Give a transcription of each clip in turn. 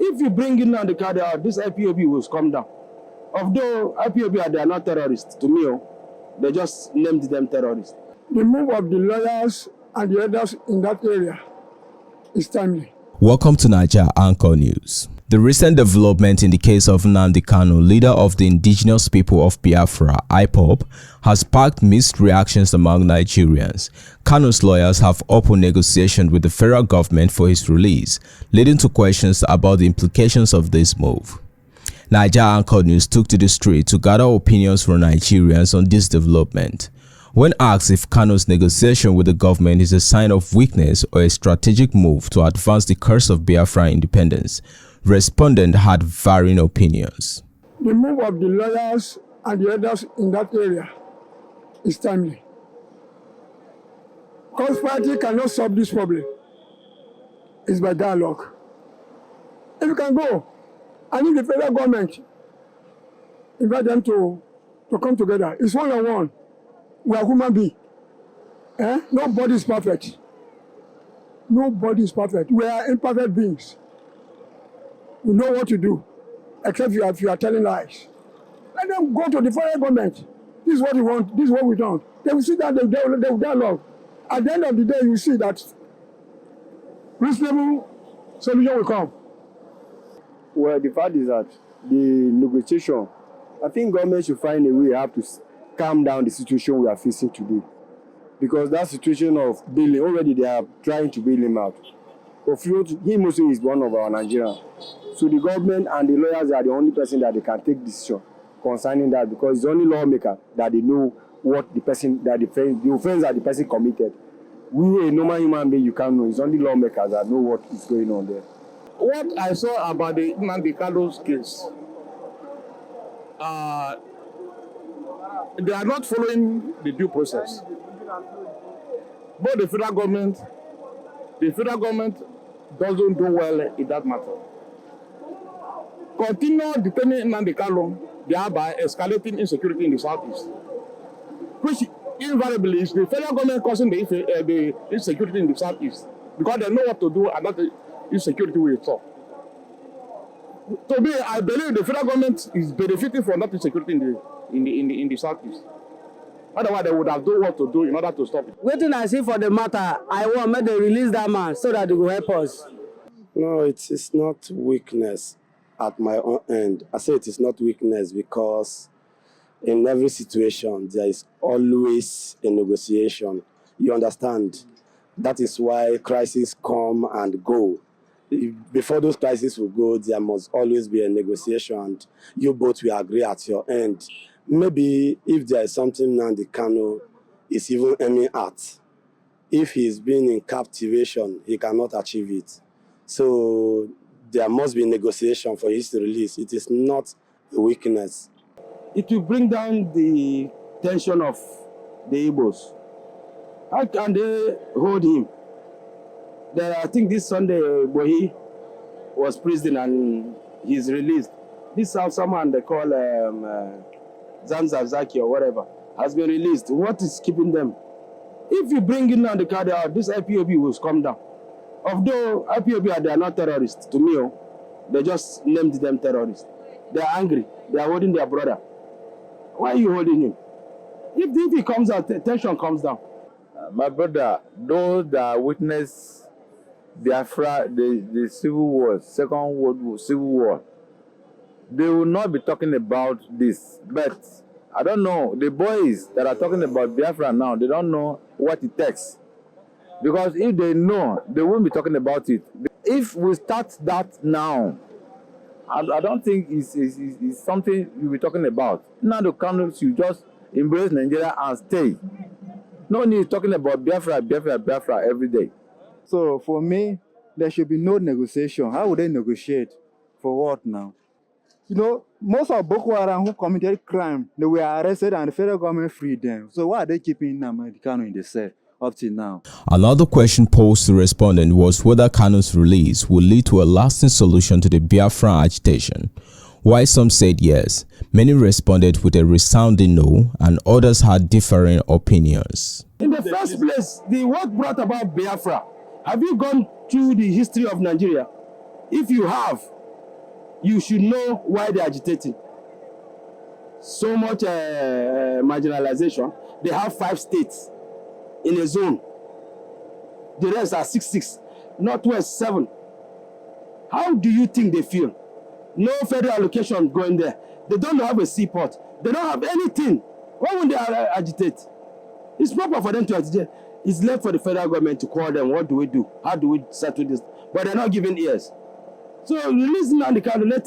If you bring in Nnamdi Kanu out, this IPOB will come down. Although IPOB they are not terrorists, to me, they just named them terrorists. The move of the lawyers and the others in that area is timely. Welcome to Naija Anchor News. The recent development in the case of Nnamdi Kanu, leader of the Indigenous People of Biafra, IPOB, has sparked mixed reactions among Nigerians. Kanu's lawyers have opened negotiations with the federal government for his release, leading to questions about the implications of this move. Naija Anchor News took to the street to gather opinions from Nigerians on this development. When asked if Kanu's negotiation with the government is a sign of weakness or a strategic move to advance the cause of Biafran independence, respondent had varying opinions. The move of the lawyers and the others in that area is timely. Conspiracy cannot solve this problem. It's by dialogue. If you can go, and if the federal government invite them to come together, it's one-on-one. We are human beings. Nobody is perfect. Nobody is perfect. We are imperfect beings. We know what to do, except if you are telling lies. Let them go to the federal government. This is what we want. This is what we don't. They will sit down. They will dialogue. At the end of the day, you see that reasonable solution will come. Well, the fact is that the negotiation, I think government should find a way how to calm down the situation we are facing today. Because that situation of bailing, already they are trying to bail him out. Him also is one of our Nigerians. So the government and the lawyers are the only person that they can take decision concerning that, because it's only lawmaker that they know what the person, that the offense that the person committed. We, a normal human being, you can't know. It's only lawmakers that know what is going on there. What I saw about the Nnamdi Kanu's case, they are not following the due process. But the federal government doesn't do well in that matter. Continue detaining Nnamdi Kanu, thereby escalating insecurity in the southeast, which invariably is the federal government causing the insecurity in the southeast, because they know what to do and not the insecurity will solve. To me, I believe the federal government is benefiting from that insecurity in the southeast. Otherwise, they would have done what to do in order to stop it. Waiting I see for the matter, I want me to release that man so that they will help us. No, it is not weakness at my own end. I say it is not weakness because in every situation, there is always a negotiation. You understand? That is why crises come and go. Before those crises will go, there must always be a negotiation, and you both will agree at your end. Maybe if there is something Nnamdi Kanu is even aiming at, if he's been in captivation, he cannot achieve it. So there must be negotiation for his release. It is not a weakness. It will bring down the tension of the Igbos. How can they hold him? I think this Sunday, Bohi was prison and he's released. This someone they call Zanza Zaki or whatever has been released. What is keeping them? If you bring in Nnamdi Kanu out, this IPOB will come down. Although IPOB they are not terrorists, to me, they just named them terrorists. They are angry. They are holding their brother. Why are you holding him? If he comes out, tension comes down. My brother, those that witness Biafra, the civil war, Second World War, civil war, they will not be talking about this. But I don't know, the boys that are talking about Biafra now, they don't know what it takes. Because if they know, they won't be talking about it. If we start that now, I don't think it's something you'll be talking about. Now the Kanu should just embrace Nigeria and stay. No need talking about Biafra every day. So for me, there should be no negotiation. How would they negotiate? For what now? You know, most of Boko Haram who committed crime, they were arrested and the federal government freed them. So why are they keeping Nnamdi Kanu in the cell up till now? Another question posed to respondent was whether Kanu's release would lead to a lasting solution to the Biafran agitation. While some said yes, many responded with a resounding no, and others had differing opinions. In the first place, what brought about Biafra? Have you gone through the history of Nigeria? If you have, you should know why they're agitating. So much marginalization. They have 5 states in a zone. The rest are 6, Northwest 7. How do you think they feel? No federal allocation going there. They don't have a seaport. They don't have anything. Why would they agitate? It's proper for them to agitate. It's left for the federal government to call them. What do we do? How do we settle this? But they're not giving ears. So release Nnamdi Kanu, let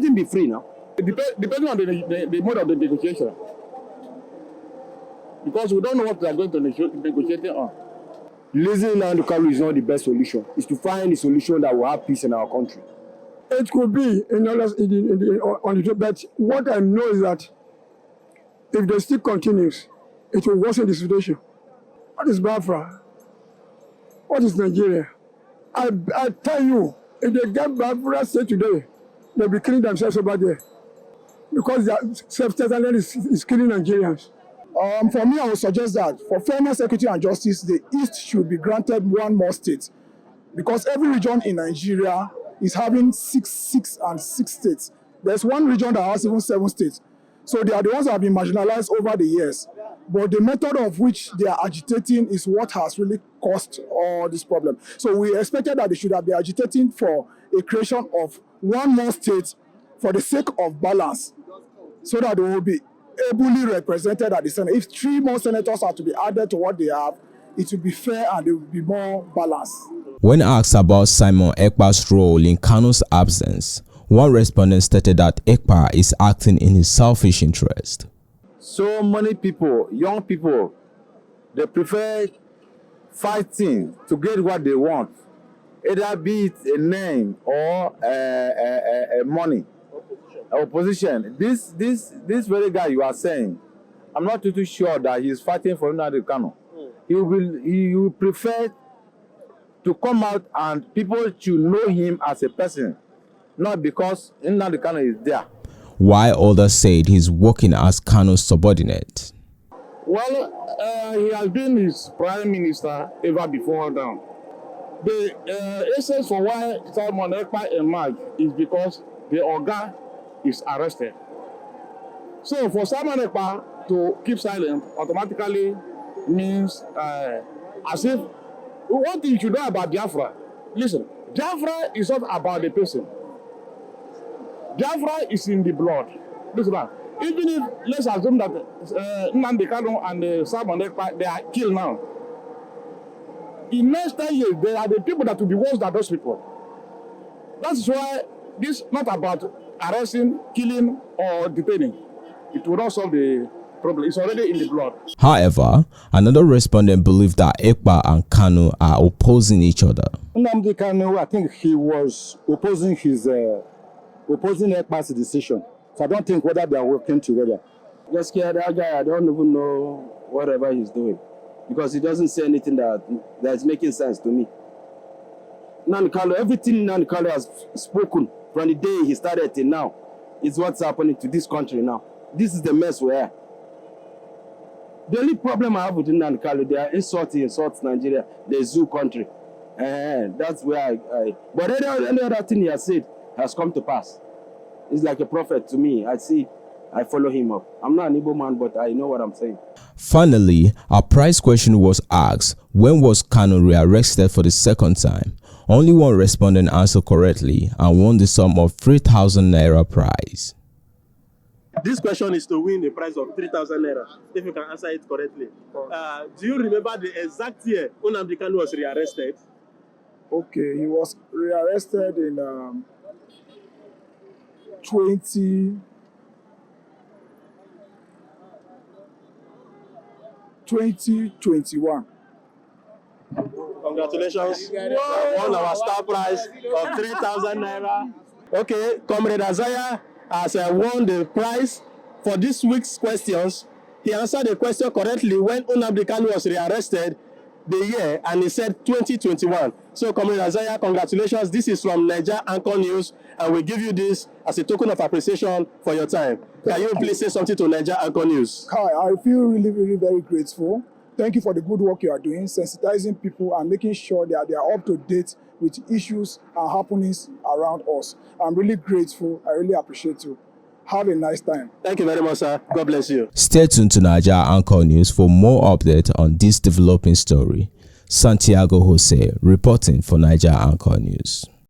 him be free now. Depending on the mode of the negotiation. Because we don't know what they are going to negotiate on. Releasing Nnamdi Kanu is not the best solution. It's to find a solution that will have peace in our country. It could be on the top, but what I know is that if the still continues, it will worsen the situation. What is Biafra? What is Nigeria? I tell you, if they get Biafra state today, they'll be killing themselves over there. Because their self-centeredness is killing Nigerians. For me, I would suggest that for fairness, equity, and justice, the East should be granted one more state. Because every region in Nigeria is having 6 states. There's one region that has even 7 states. So they are the ones that have been marginalized over the years. But the method of which they are agitating is what has really caused all this problem. So we expected that they should have been agitating for a creation of one more state for the sake of balance, so that they will be ably represented at the Senate. If 3 more senators are to be added to what they have, it will be fair and it will be more balanced. When asked about Simon Ekpa's role in Kanu's absence, one respondent stated that Ekpa is acting in his selfish interest. So many people, young people, they prefer fighting to get what they want, either be it a name or money, opposition. This very guy you are saying, I'm not too sure that he's fighting for Nnamdi Kanu. He will prefer to come out and people should know him as a person, not because Nnamdi Kanu is there. While others said he's working as Kanu's subordinate. Well, he has been his prime minister ever before now. The essence for why Simon Ekpa emerged is because the Oga is arrested. So for Simon Ekpa to keep silent automatically means as if one thing you should know about Biafra. Listen, Biafra is not about the person. Biafra is in the blood. Listen, even if let's assume that Nnamdi Kanu and Simon Ekpa, they are killed now. In next 10 years, they are the people that will be worse than those people. That's why this is not about arresting, killing, or detaining. It will not solve the problem. It's already in the blood. However, another respondent believed that Ekpa and Kanu are opposing each other. Nnamdi Kanu, I think he was opposing Ekpa's decision. So I don't think whether they are working together. Just scared that guy, I don't even know whatever he's doing. Because he doesn't say anything that's making sense to me. Nnamdi Kanu, everything Nnamdi Kanu has spoken from the day he started till now is what's happening to this country now. This is the mess we're at. The only problem I have with Nnamdi Kanu, they are insulting Nigeria, the zoo country. That's where but any other thing he has said has come to pass. He's like a prophet to me. I follow him up. I'm not an Igbo man, but I know what I'm saying. Finally, a prize question was asked: when was Kanu rearrested for the second time? Only one respondent answered correctly and won the sum of 3,000 naira prize. This question is to win the prize of 3,000 naira, if you can answer it correctly. Do you remember the exact year Nnamdi Kanu was rearrested? Okay, he was rearrested in 2021. Congratulations on our star prize of 3,000 naira. Okay, Comrade Isaiah has won the prize for this week's questions. He answered the question correctly when Nnamdi Kanu was rearrested, the year, and he said 2021. So, Comrade Isaiah, congratulations. This is from Naija Anchor News, and we give you this as a token of appreciation for your time. Can you please say something to Naija Anchor News? Hi, I feel really, really very grateful Thank you for the good work you are doing, sensitizing people and making sure that they are up to date with issues and happenings around us. I'm really grateful. I really appreciate you. Have a nice time. Thank you very much, sir. God bless you. Stay tuned to Naija Anchor News for more updates on this developing story. Santiago Jose reporting for Naija Anchor News.